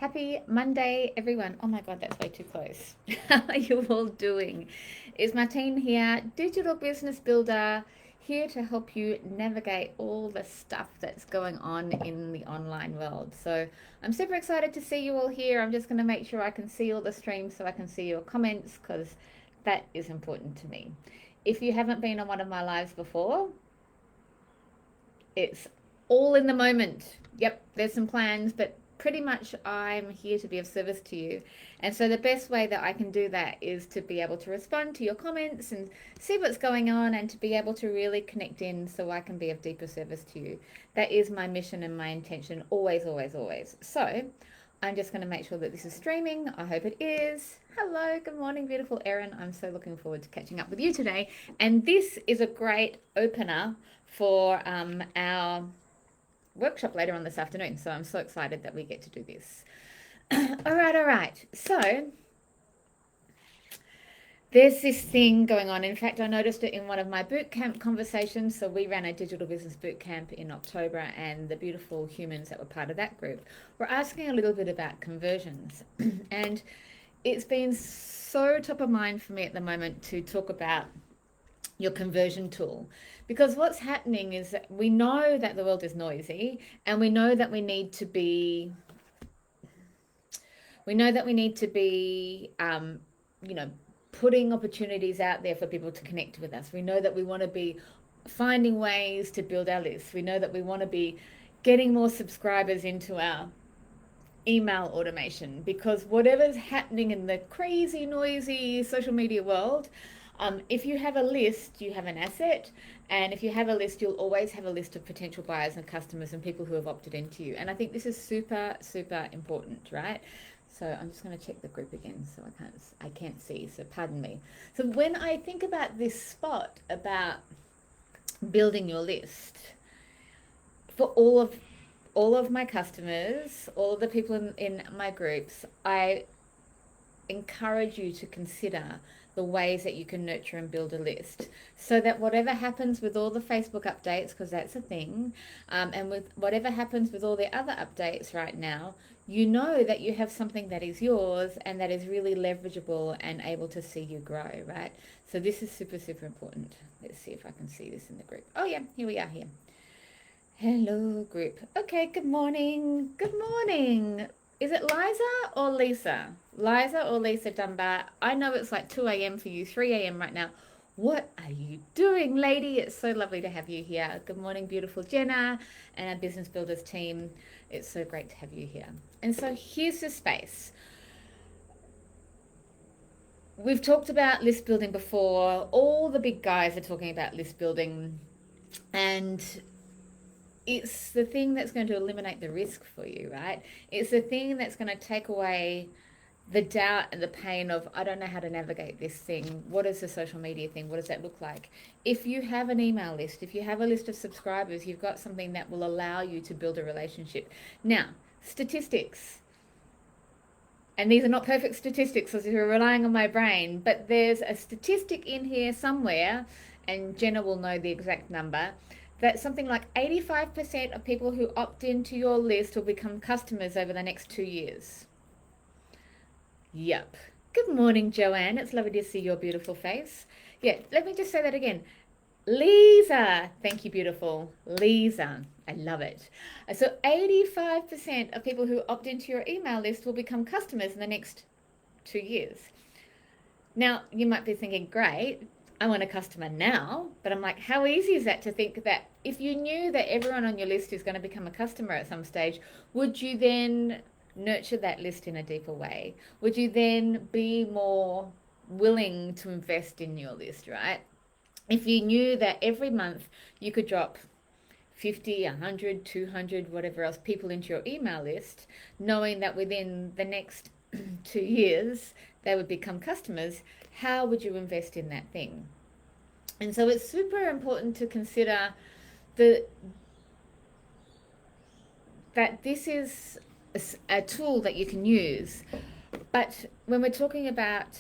Happy Monday, everyone. Oh my God, that's way too close. How are you all doing? It's Martine here, digital business builder, here to help you navigate all the stuff that's going on in the online world. So I'm super excited to see you all here. I'm just going to make sure I can see all the streams so I can see your comments because that is important to me. If you haven't been on one of my lives before, it's all in the moment. Yep, there's some plans, but pretty much I'm here to be of service to you. And so the best way that I can do that is to be able to respond to your comments and see what's going on and to be able to really connect in so I can be of deeper service to you. That is my mission and my intention, always, always, always. So I'm just going to make sure that this is streaming. I hope it is. Hello, good morning, beautiful Erin. I'm so looking forward to catching up with you today. And this is a great opener for our workshop later on this afternoon. So I'm so excited that we get to do this. All right. So there's this thing going on. In fact, I noticed it in one of my bootcamp conversations. So we ran a digital business bootcamp in October, and the beautiful humans that were part of that group were asking a little bit about conversions. And it's been so top of mind for me at the moment to talk about your conversion tool, because what's happening is that we know that the world is noisy, and we know that we need to be putting opportunities out there for people to connect with us. We know that we want to be finding ways to build our lists. We know that we want to be getting more subscribers into our email automation, because whatever's happening in the crazy noisy social media world, if you have a list, you have an asset. And if you have a list, you'll always have a list of potential buyers and customers and people who have opted into you. And I think this is super, super important, right? So I'm just going to check the group again, so I can't see, so pardon me. So when I think about this spot about building your list, for all of my customers, all of the people in my groups, I encourage you to consider the ways that you can nurture and build a list, so that whatever happens with all the Facebook updates, because that's a thing, and with whatever happens with all the other updates right now, you know that you have something that is yours and that is really leverageable and able to see you grow, right? So this is super, super important. Let's see if I can see this in the group. Oh yeah, here we are here. Hello group. Okay, good morning. Good morning. Is it Liza or Lisa? Liza or Lisa Dunbar? I know it's like 2 a.m. for you, 3 a.m. right now. What are you doing, lady? It's so lovely to have you here. Good morning, beautiful Jenna and our Business Builders team. It's so great to have you here. And so here's the space. We've talked about list building before. All the big guys are talking about list building, and it's the thing that's going to eliminate the risk for you, right? It's the thing that's going to take away the doubt and the pain of, I don't know how to navigate this thing. What is the social media thing? What does that look like? If you have an email list, if you have a list of subscribers, you've got something that will allow you to build a relationship. Now, statistics. And these are not perfect statistics because you're relying on my brain, but there's a statistic in here somewhere, and Jenna will know the exact number, that something like 85% of people who opt into your list will become customers over the next 2 years. Yep. Good morning, Joanne. It's lovely to see your beautiful face. Yeah, let me just say that again. Lisa. Thank you, beautiful. Lisa. I love it. So 85% of people who opt into your email list will become customers in the next 2 years. Now, you might be thinking, great, I want a customer now, but I'm like, how easy is that to think that if you knew that everyone on your list is going to become a customer at some stage, would you then nurture that list in a deeper way? Would you then be more willing to invest in your list, right? If you knew that every month you could drop 50, 100, 200, whatever else people into your email list, knowing that within the next 2 years they would become customers, how would you invest in that thing? And so it's super important to consider that this is a tool that you can use. But when we're talking about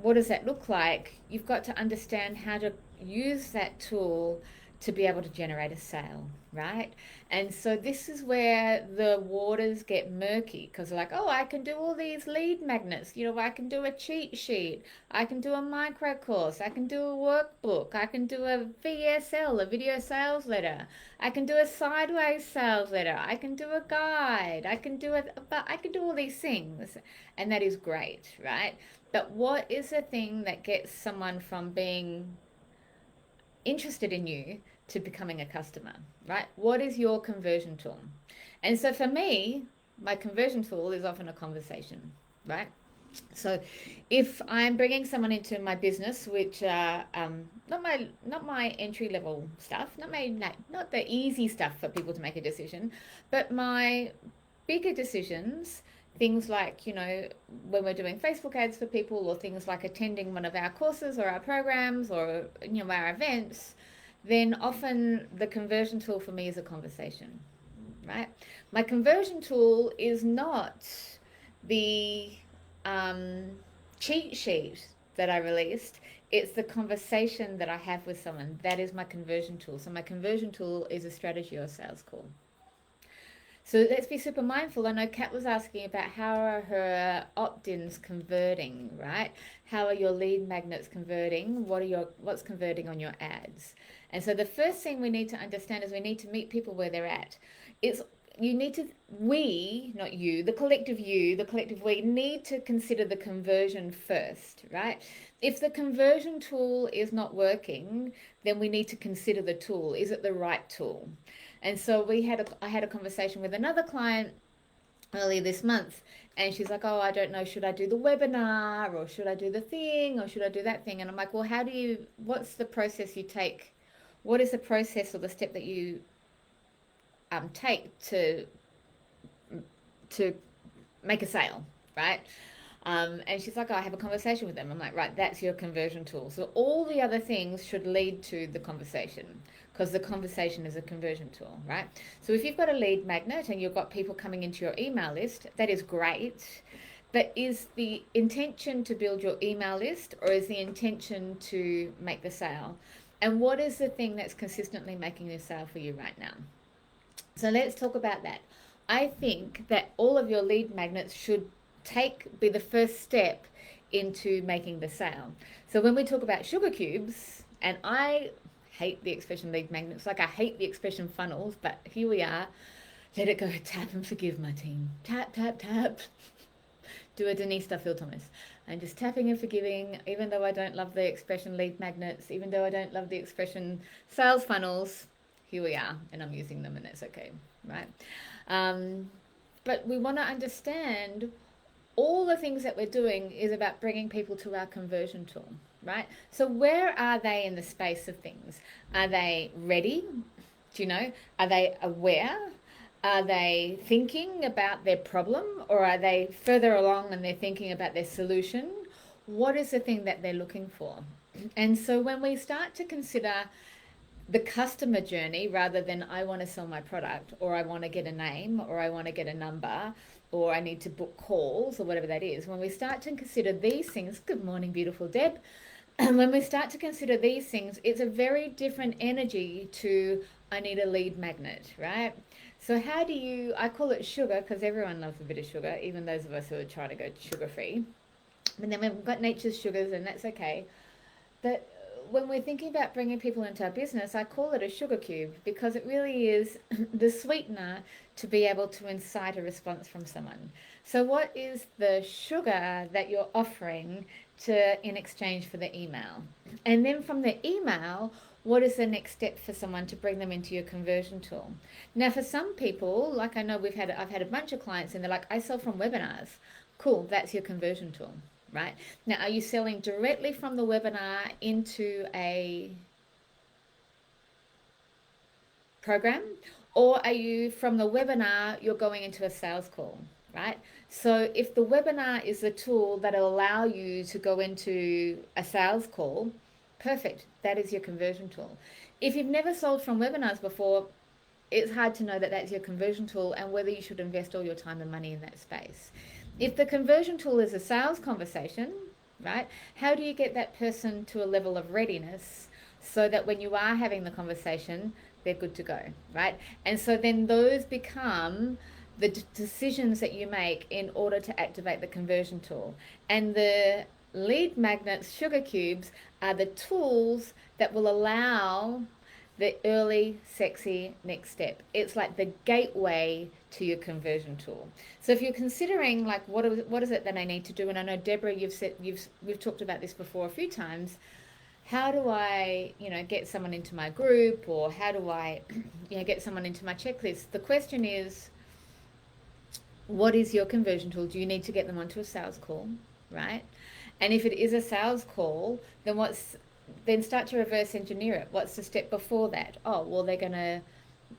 what does that look like, you've got to understand how to use that tool to be able to generate a sale, right? And so this is where the waters get murky, because like, oh, I can do all these lead magnets. I can do a cheat sheet. I can do a micro course. I can do a workbook. I can do a VSL, a video sales letter. I can do a sideways sales letter. I can do a guide. I can do all these things. And that is great, right? But what is the thing that gets someone from being interested in you to becoming a customer, right? What is your conversion tool? And so for me, my conversion tool is often a conversation, right? So if I'm bringing someone into my business, which not my entry level stuff, not the easy stuff for people to make a decision, but my bigger decisions, things like, when we're doing Facebook ads for people, or things like attending one of our courses or our programs, or our events, then often the conversion tool for me is a conversation, right? My conversion tool is not the cheat sheet that I released. It's the conversation that I have with someone. That is my conversion tool. So my conversion tool is a strategy or sales call. So let's be super mindful. I know Kat was asking about how are her opt-ins converting, right? How are your lead magnets converting? What's converting on your ads? And so the first thing we need to understand is we need to meet people where they're at. Not you, the collective we need to consider the conversion first, right? If the conversion tool is not working, then we need to consider the tool. Is it the right tool? And so I had a conversation with another client earlier this month, and she's like, oh, I don't know, should I do the webinar, or should I do the thing, or should I do that thing? And I'm like, well, what's the process you take? What is the process or the step that you take to make a sale, right? And she's like, oh, I have a conversation with them. I'm like, right, that's your conversion tool. So all the other things should lead to the conversation, because the conversation is a conversion tool, right? So if you've got a lead magnet and you've got people coming into your email list, that is great. But is the intention to build your email list, or is the intention to make the sale? And what is the thing that's consistently making the sale for you right now? So let's talk about that. I think that all of your lead magnets should be the first step into making the sale. So when we talk about sugar cubes, and I hate the expression lead magnets, like I hate the expression funnels, but here we are. Let it go. Tap and forgive, my team. Tap, tap, tap. Do a Denise Duffield Thomas. I'm just tapping and forgiving, even though I don't love the expression lead magnets, even though I don't love the expression sales funnels. Here we are, and I'm using them, and that's okay, right? But we want to understand all the things that we're doing is about bringing people to our conversion tool, right? So where are they in the space of things? Are they ready? Are they aware? Are they thinking about their problem, or are they further along and they're thinking about their solution? What is the thing that they're looking for? And so when we start to consider the customer journey, rather than I want to sell my product, or I want to get a name, or I want to get a number, or I need to book calls, or whatever that is, when we start to consider these things, good morning, beautiful Deb, and when we start to consider these things, it's a very different energy to I need a lead magnet, right? So I call it sugar, because everyone loves a bit of sugar, even those of us who are trying to go sugar-free. And then we've got nature's sugars, and that's okay. But when we're thinking about bringing people into our business, I call it a sugar cube, because it really is the sweetener to be able to incite a response from someone. So what is the sugar that you're offering in exchange for the email? And then from the email, what is the next step for someone to bring them into your conversion tool? Now, for some people, like I know I've had a bunch of clients, and they're like, I sell from webinars. Cool, that's your conversion tool. Right? Now, are you selling directly from the webinar into a program, or are you from the webinar, you're going into a sales call, right? So if the webinar is the tool that'll allow you to go into a sales call, perfect. That is your conversion tool. If you've never sold from webinars before, it's hard to know that that's your conversion tool and whether you should invest all your time and money in that space. If the conversion tool is a sales conversation, right, how do you get that person to a level of readiness so that when you are having the conversation, they're good to go, right? And so then those become the decisions that you make in order to activate the conversion tool. And the lead magnets, sugar cubes, are the tools that will allow the early sexy next step. It's like the gateway to your conversion tool. So if you're considering like what is it that I need to do, and I know Deborah, we've talked about this before a few times. How do I, get someone into my group, or how do I, get someone into my checklist? The question is, what is your conversion tool? Do you need to get them onto a sales call, right? And if it is a sales call, then start to reverse engineer it. What's the step before that? Oh, well, they're going to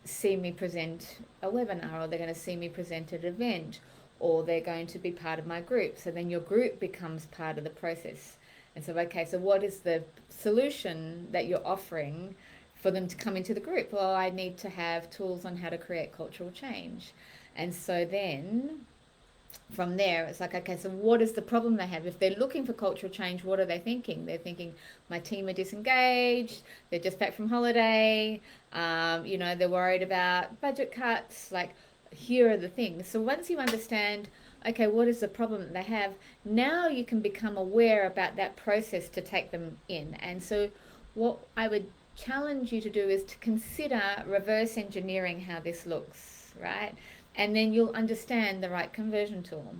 see me present a webinar, or they're going to see me present an event, or they're going to be part of my group. So then your group becomes part of the process. And so, okay, so what is the solution that you're offering for them to come into the group? Well, I need to have tools on how to create cultural change. And so then from there, it's like, okay, so what is the problem they have? If they're looking for cultural change, what are they thinking? They're thinking, my team are disengaged, they're just back from holiday, they're worried about budget cuts. Like, here are the things. So once you understand, okay, what is the problem that they have, now you can become aware about that process to take them in. And so what I would challenge you to do is to consider reverse engineering how this looks, right? And then you'll understand the right conversion tool.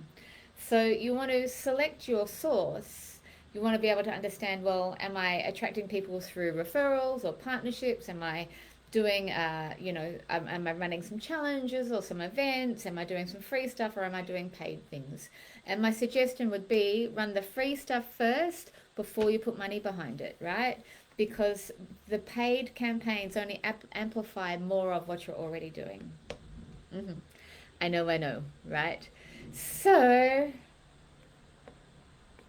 So you want to select your source. You want to be able to understand, well, am I attracting people through referrals or partnerships? Am I doing, am I running some challenges or some events? Am I doing some free stuff, or am I doing paid things? And my suggestion would be run the free stuff first before you put money behind it, right? Because the paid campaigns only amplify more of what you're already doing. I know, right? So,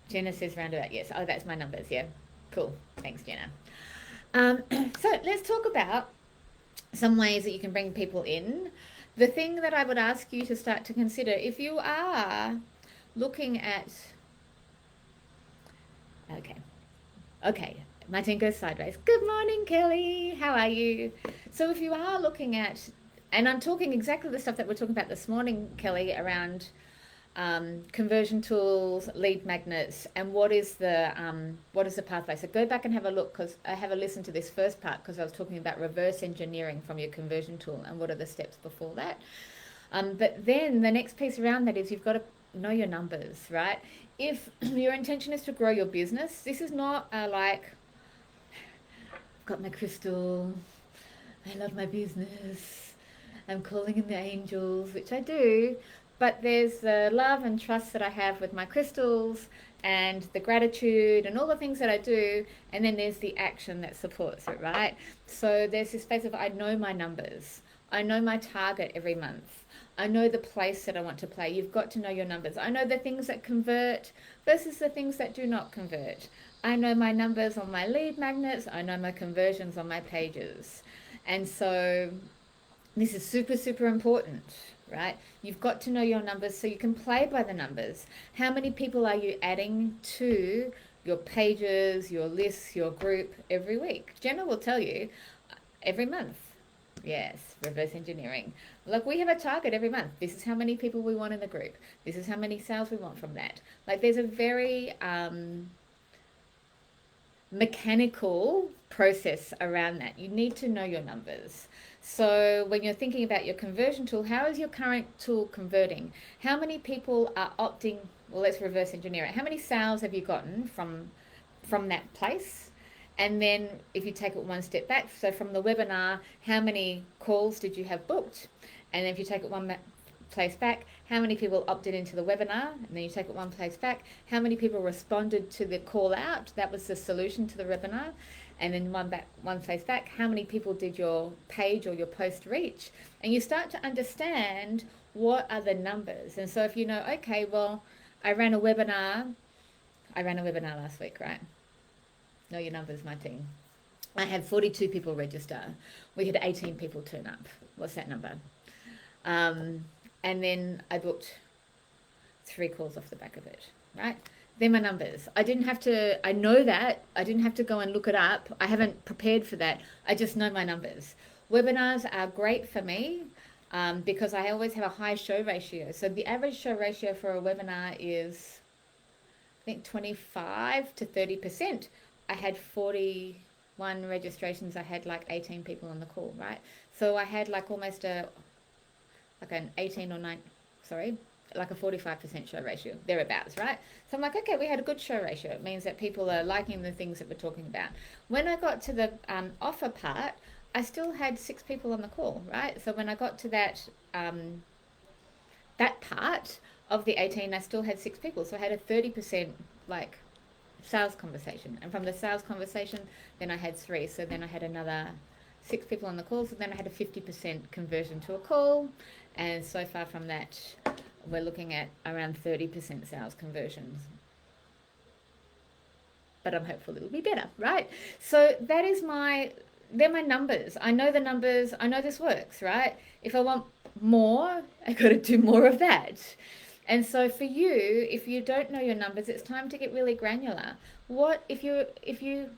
Jenna says roundabout, yes. Oh, that's my numbers, yeah. Cool. Thanks, Jenna. So let's talk about some ways that you can bring people in. The thing that I would ask you to start to consider, if you are looking at... Okay. Martin goes sideways. Good morning, Kelly. How are you? So if you are looking at... And I'm talking exactly the stuff that we're talking about this morning, Kelly, around conversion tools, lead magnets, and what is the pathway. So go back and have a look, because I have a listen to this first part, because I was talking about reverse engineering from your conversion tool and what are the steps before that. But then the next piece around that is you've got to know your numbers, right? If your intention is to grow your business, this is not I've got my crystal, I love my business, I'm calling in the angels, which I do, but there's the love and trust that I have with my crystals, and the gratitude and all the things that I do, and then there's the action that supports it, right? So there's this space of, I know my numbers, I know my target every month, I know the place that I want to play. You've got to know your numbers. I know the things that convert versus the things that do not convert. I know my numbers on my lead magnets, I know my conversions on my pages. And so this is super, super important, right? You've got to know your numbers so you can play by the numbers. How many people are you adding to your pages, your lists, your group every week? Jenna will tell you every month. Yes, reverse engineering. Like, we have a target every month. This is how many people we want in the group. This is how many sales we want from that. Like, there's a very mechanical process around that. You need to know your numbers. So when you're thinking about your conversion tool, how is your current tool converting? How many people are opting? Well, let's reverse engineer it. How many sales have you gotten from that place? And then if you take it one step back, so from the webinar, how many calls did you have booked? And then if you take it one place back, how many people opted into the webinar? And then you take it one place back, how many people responded to the call out? That was the solution to the webinar. And then one place back, how many people did your page or your post reach? And you start to understand what are the numbers. And so if you know, okay, well, I ran a webinar last week, right? Know your numbers, my team. I had 42 people register. We had 18 people turn up. What's that number? And then I booked 3 calls off the back of it, right? They're my numbers. I didn't have to, I know that. I didn't have to go and look it up. I haven't prepared for that. I just know my numbers. Webinars are great for me because I always have a high show ratio. So the average show ratio for a webinar is, I think, 25 to 30%. I had 41 registrations. I had like 18 people on the call, right? So I had like almost like an 18 or 9, sorry, like a 45% show ratio, thereabouts, right? So I'm like, okay, we had a good show ratio. It means that people are liking the things that we're talking about. When I got to the offer part, I still had 6 people on the call, right? So when I got to that that part of the 18, I still had 6 people. So I had a 30% like sales conversation. And from the sales conversation, then I had 3. So then I had another 6 people on the call. So then I had a 50% conversion to a call. And so far from that, we're looking at around 30% sales conversions. But I'm hopeful it'll be better, right? So that is they're my numbers. I know the numbers. I know this works, right? If I want more, I got to do more of that. And so for you, if you don't know your numbers, it's time to get really granular. What if you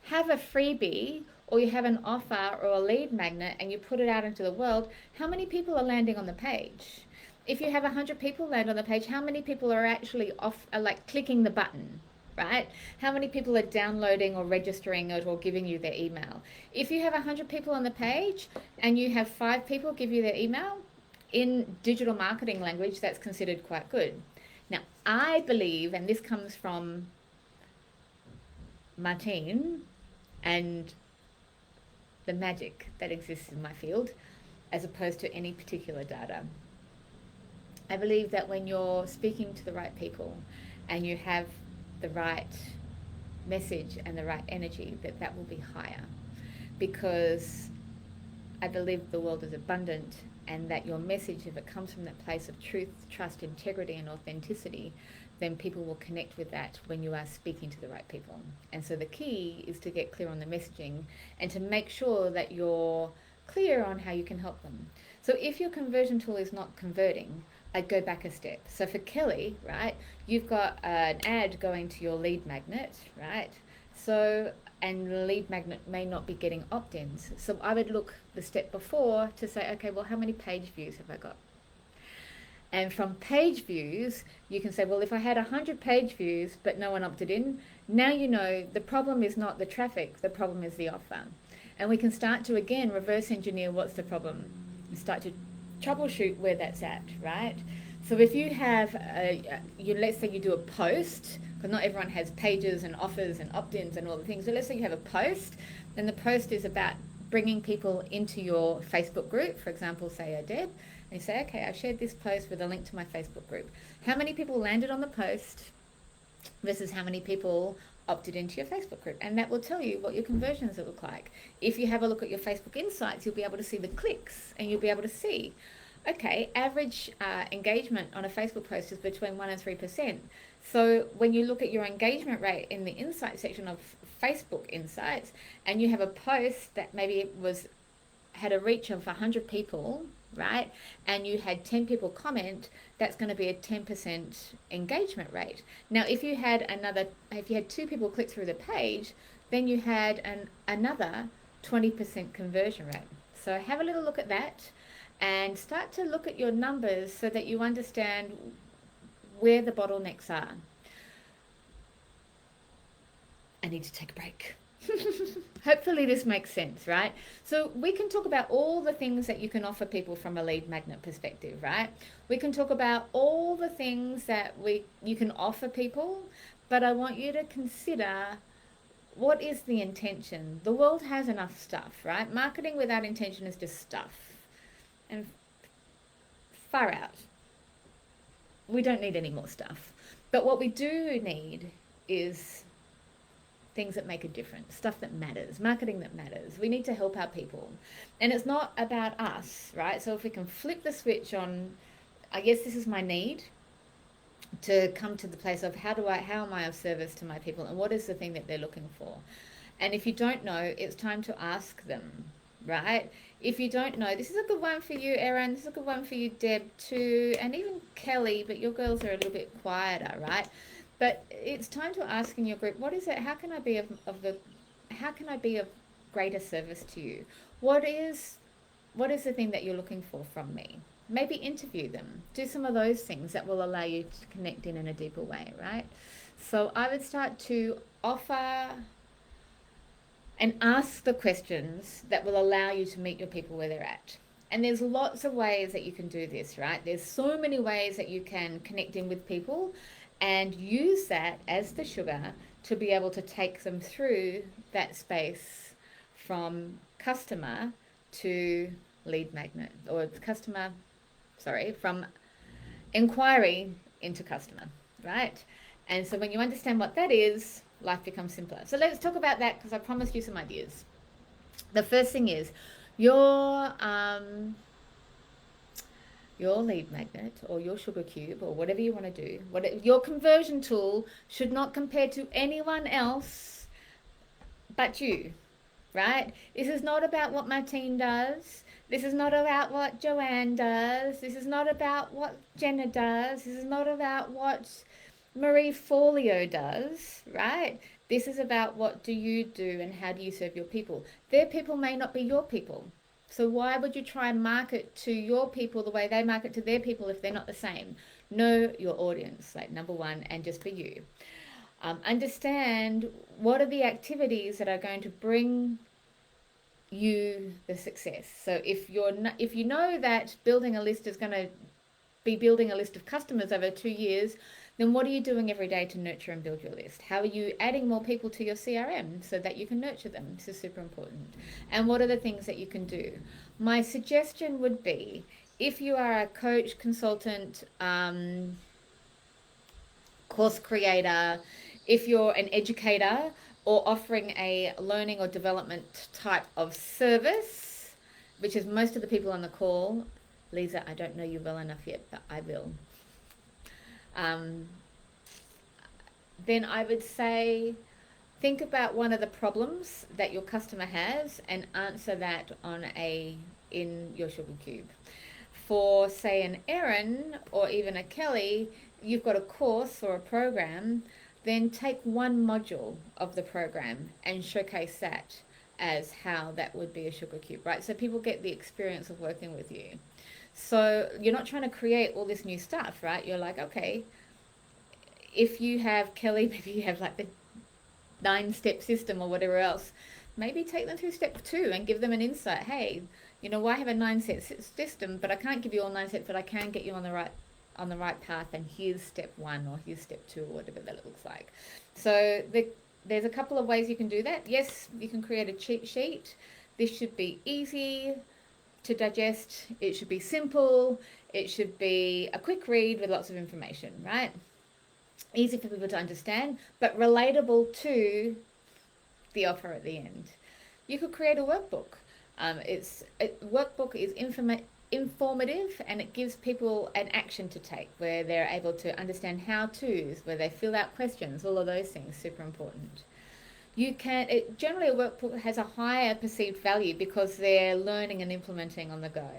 have a freebie or you have an offer or a lead magnet and you put it out into the world, how many people are landing on the page? If you have 100 people land on the page, how many people are actually like clicking the button, right? How many people are downloading or registering it or giving you their email? If you have 100 people on the page and you have 5 people give you their email, in digital marketing language, that's considered quite good. Now, I believe, and this comes from Martine and the magic that exists in my field, as opposed to any particular data. I believe that when you're speaking to the right people and you have the right message and the right energy, that will be higher, because I believe the world is abundant, and that your message, if it comes from that place of truth, trust, integrity, and authenticity, then people will connect with that when you are speaking to the right people. And so the key is to get clear on the messaging and to make sure that you're clear on how you can help them. So if your conversion tool is not converting, I'd go back a step. So for Kelly, right, you've got an ad going to your lead magnet, right? So, and the lead magnet may not be getting opt-ins. So I would look the step before to say, okay, well, how many page views have I got? And from page views, you can say, well, if I had 100 page views, but no one opted in, now you know the problem is not the traffic, the problem is the offer. And we can start to, again, reverse engineer what's the problem. Start to troubleshoot where that's at, right? So if you have, let's say you do a post, because not everyone has pages and offers and opt-ins and all the things. So let's say you have a post, then the post is about bringing people into your Facebook group, for example, say a Deb, and you say, okay, I've shared this post with a link to my Facebook group. How many people landed on the post versus how many people opted into your Facebook group? And that will tell you what your conversions look like. If you have a look at your Facebook Insights, you'll be able to see the clicks, and you'll be able to see, okay, average engagement on a Facebook post is between 1% and 3%. So when you look at your engagement rate in the Insight section of Facebook Insights, and you have a post that maybe had a reach of 100 people, right, and you had 10 people comment, that's going to be a 10% engagement rate. Now, if you had 2 people click through the page, then you had another 20% conversion rate. So have a little look at that and start to look at your numbers so that you understand where the bottlenecks are. I need to take a break. Hopefully this makes sense, right? So we can talk about all the things that you can offer people from a lead magnet perspective, right? We can talk about all the things that you can offer people, but I want you to consider, what is the intention? The world has enough stuff, right? Marketing without intention is just stuff. And far out. We don't need any more stuff. But what we do need is things that make a difference, stuff that matters, marketing that matters. We need to help our people. And it's not about us, right? So if we can flip the switch on, I guess this is my need, to come to the place of how am I of service to my people, and what is the thing that they're looking for? And if you don't know, it's time to ask them, right? If you don't know, this is a good one for you, Erin, this is a good one for you, Deb, too, and even Kelly, but your girls are a little bit quieter, right? But it's time to ask in your group, what is it? How can I be how can I be of greater service to you? What is the thing that you're looking for from me? Maybe interview them. Do some of those things that will allow you to connect in a deeper way, right? So I would start to offer and ask the questions that will allow you to meet your people where they're at. And there's lots of ways that you can do this, right? There's so many ways that you can connect in with people and use that as the sugar to be able to take them through that space from customer to lead magnet, or from inquiry into customer, right? And so when you understand what that is, life becomes simpler. So let's talk about that, because I promised you some ideas. The first thing is your lead magnet or your sugar cube or whatever you want to do, your conversion tool should not compare to anyone else but you, right? This is not about what Martine does. This is not about what Joanne does. This is not about what Jenna does. This is not about what Marie Forleo does, right? This is about what do you do and how do you serve your people. Their people may not be your people. So why would you try and market to your people the way they market to their people if they're not the same? Know your audience, like number one, and just be you. Understand what are the activities that are going to bring you the success. So if you know that building a list is going to be building a list of customers over 2 years, then what are you doing every day to nurture and build your list? How are you adding more people to your CRM so that you can nurture them? This is super important. And what are the things that you can do? My suggestion would be, if you are a coach, consultant, course creator, if you're an educator or offering a learning or development type of service, which is most of the people on the call. Lisa, I don't know you well enough yet, but I will. Then I would say, think about one of the problems that your customer has and answer that in your sugar cube. For, say, an Erin or even a Kelly, you've got a course or a program, then take one module of the program and showcase that as how that would be a sugar cube, right? So people get the experience of working with you. So you're not trying to create all this new stuff, right? You're like, okay, if you have Kelly, maybe you have like the 9-step system or whatever else, maybe take them through step 2 and give them an insight. Hey, I have a 9-step system, but I can't give you all 9 steps, but I can get you on the right path, and here's step 1 or here's step 2 or whatever that looks like. So there's a couple of ways you can do that. Yes, you can create a cheat sheet. This should be easy to digest. It should be simple. It should be a quick read with lots of information, right? Easy for people to understand, but relatable to the offer at the end. You could create a workbook. Workbook is informative, and it gives people an action to take where they're able to understand how-tos, where they fill out questions, all of those things, super important. Generally a workbook has a higher perceived value because they're learning and implementing on the go,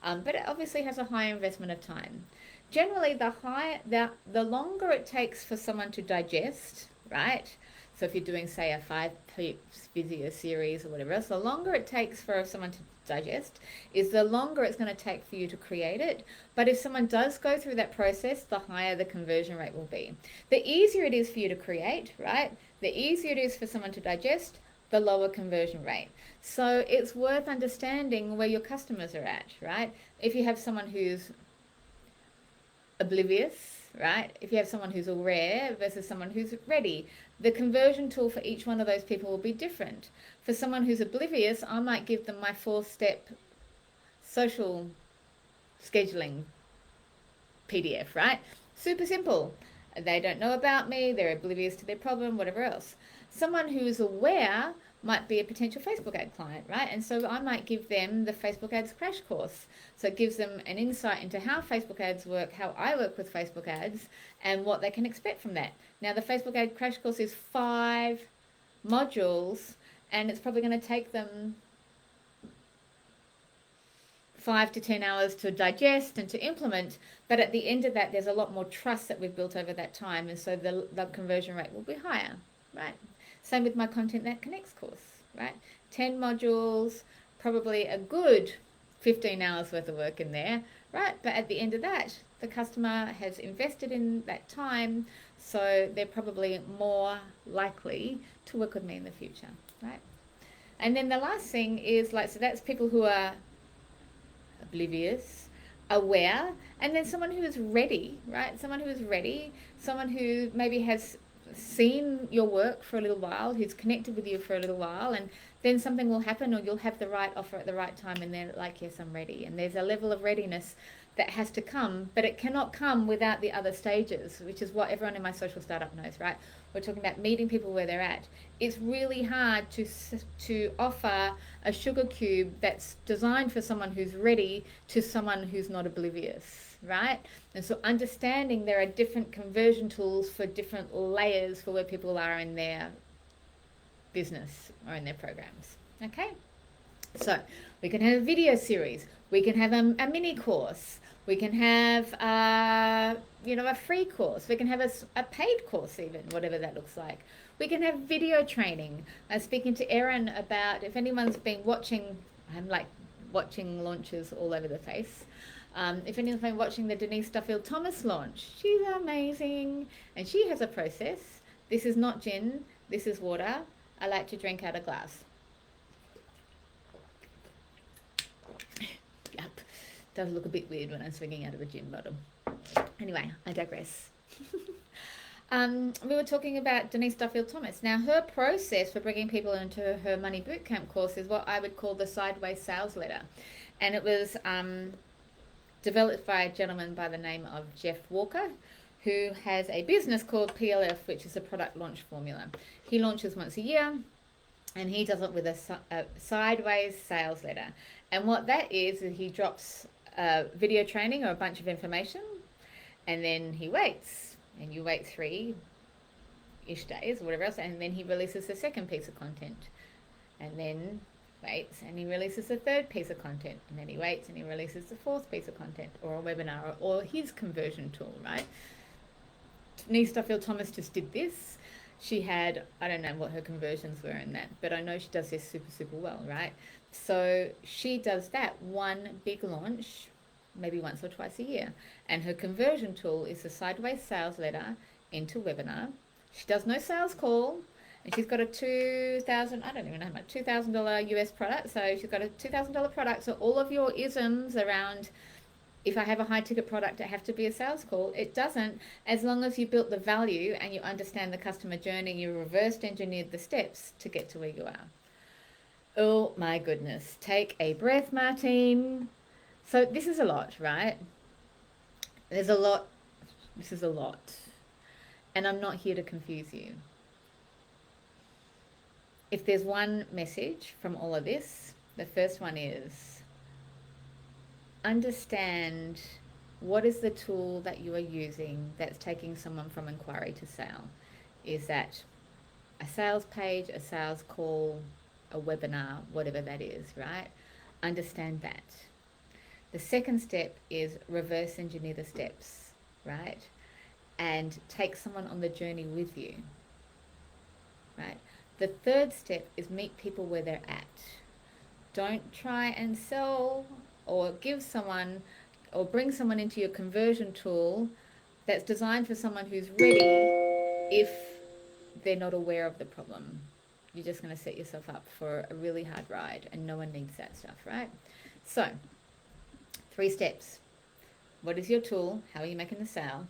but it obviously has a higher investment of time. Generally, the longer it takes for someone to digest, right? So if you're doing, say, a 5-piece video series or whatever else, the longer it takes for someone to digest is the longer it's going to take for you to create it. But if someone does go through that process, the higher the conversion rate will be. The easier it is for you to create, right? The easier it is for someone to digest, the lower conversion rate. So it's worth understanding where your customers are at, right? If you have someone who's oblivious, right? If you have someone who's aware versus someone who's ready, the conversion tool for each one of those people will be different. For someone who's oblivious, I might give them my 4-step social scheduling PDF, right? Super simple. They don't know about me, they're oblivious to their problem, whatever else. Someone who is aware might be a potential Facebook ad client, right? And so I might give them the Facebook ads crash course. So it gives them an insight into how Facebook ads work, how I work with Facebook ads, and what they can expect from that. Now, the Facebook ad crash course is 5 modules, and it's probably going to take them 5 to 10 hours to digest and to implement. But at the end of that, there's a lot more trust that we've built over that time. And so the conversion rate will be higher, right? Same with my Content That Connects course, right? 10 modules, probably a good 15 hours worth of work in there, right? But at the end of that, the customer has invested in that time, so they're probably more likely to work with me in the future, right? And then the last thing is like, so that's people who are oblivious, aware, and then someone who is ready, right? Someone who is ready, someone who maybe has seen your work for a little while, who's connected with you for a little while, and then something will happen, or you'll have the right offer at the right time, and they're like, yes, I'm ready. And there's a level of readiness that has to come, but it cannot come without the other stages, which is what everyone in my social startup knows, right? We're talking about meeting people where they're at. It's really hard to offer a sugar cube that's designed for someone who's ready to someone who's not oblivious, right? And so understanding there are different conversion tools for different layers for where people are in their business or in their programs. Okay, so we can have a video series, we can have a mini course, we can have a free course, we can have a paid course, even whatever that looks like. We can have video training. I was speaking to Erin about, if anyone's been watching, I'm like watching launches all over the face. If anyone's been watching the Denise Duffield Thomas launch, she's amazing, and she has a process. This is not gin, this is water. I like to drink out of glass. Yep, does look a bit weird when I'm swinging out of a gin bottle. Anyway, I digress. We were talking about Denise Duffield Thomas. Now, her process for bringing people into her Money Bootcamp course is what I would call the sideways sales letter. And it was developed by a gentleman by the name of Jeff Walker, who has a business called PLF, which is a product launch formula. He launches once a year, and he does it with a sideways sales letter. And what that is he drops video training or a bunch of information, and then he waits, and you wait 3-ish days or whatever else, and then he releases the second piece of content, and then waits, and he releases the third piece of content, and then he waits, and he releases the fourth piece of content, or a webinar, or his conversion tool, right? Denise Duffield Thomas just did this. She had, I don't know what her conversions were in that, but I know she does this super, super well, right? So she does that one big launch, maybe once or twice a year. And her conversion tool is the sideways sales letter into webinar. She does no sales call, and she's got a $2,000 US product. So she's got a $2,000 product. So all of your isms around, if I have a high ticket product, it have to be a sales call. It doesn't, as long as you built the value and you understand the customer journey, you reversed engineered the steps to get to where you are. Oh my goodness. Take a breath, Martine. So this is a lot, right? There's a lot. This is a lot. And I'm not here to confuse you. If there's one message from all of this, the first one is, understand what is the tool that you are using that's taking someone from inquiry to sale. Is that a sales page, a sales call, a webinar, whatever that is, right? Understand that. The second step is reverse engineer the steps, right? And take someone on the journey with you, right? The third step is meet people where they're at. Don't try and sell or give someone or bring someone into your conversion tool that's designed for someone who's ready if they're not aware of the problem. You're just going to set yourself up for a really hard ride, and no one needs that stuff, right? So 3 steps. What is your tool? How are you making the sale?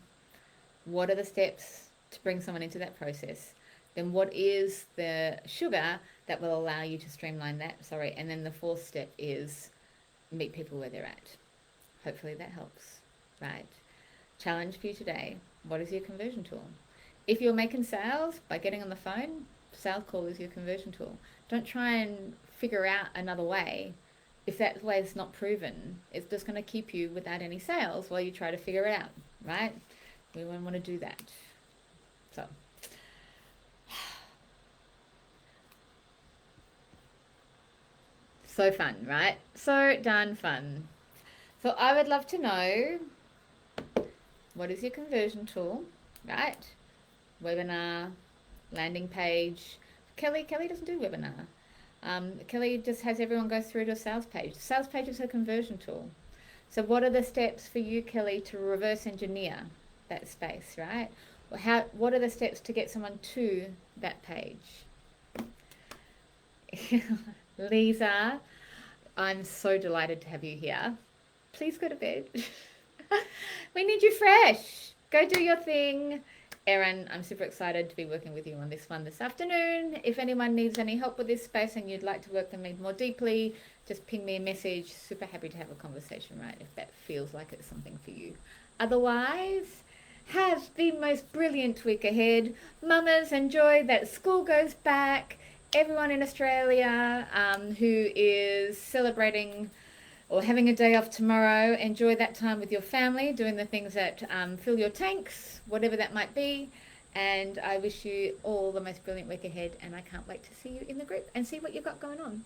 What are the steps to bring someone into that process? Then what is the sugar that will allow you to streamline that? And then the 4th step is meet people where they're at. Hopefully that helps, right? Challenge for you today. What is your conversion tool? If you're making sales by getting on the phone, sales call is your conversion tool. Don't try and figure out another way. If that way is not proven, it's just going to keep you without any sales while you try to figure it out, right? We won't want to do that. So fun, right? So darn fun. So I would love to know, what is your conversion tool, right? Webinar, landing page. Kelly doesn't do webinar. Kelly just has everyone go through to a sales page. The sales page is her conversion tool. So what are the steps for you, Kelly, to reverse engineer that space, right? What are the steps to get someone to that page? Lisa, I'm so delighted to have you here. Please go to bed. We need you fresh. Go do your thing. Erin, I'm super excited to be working with you on this one this afternoon. If anyone needs any help with this space and you'd like to work with me more deeply, just ping me a message. Super happy to have a conversation, right? If that feels like it's something for you. Otherwise, have the most brilliant week ahead. Mamas, enjoy that school goes back. Everyone in Australia who is celebrating or having a day off tomorrow, enjoy that time with your family, doing the things that fill your tanks, whatever that might be. And I wish you all the most brilliant week ahead, and I can't wait to see you in the group and see what you've got going on.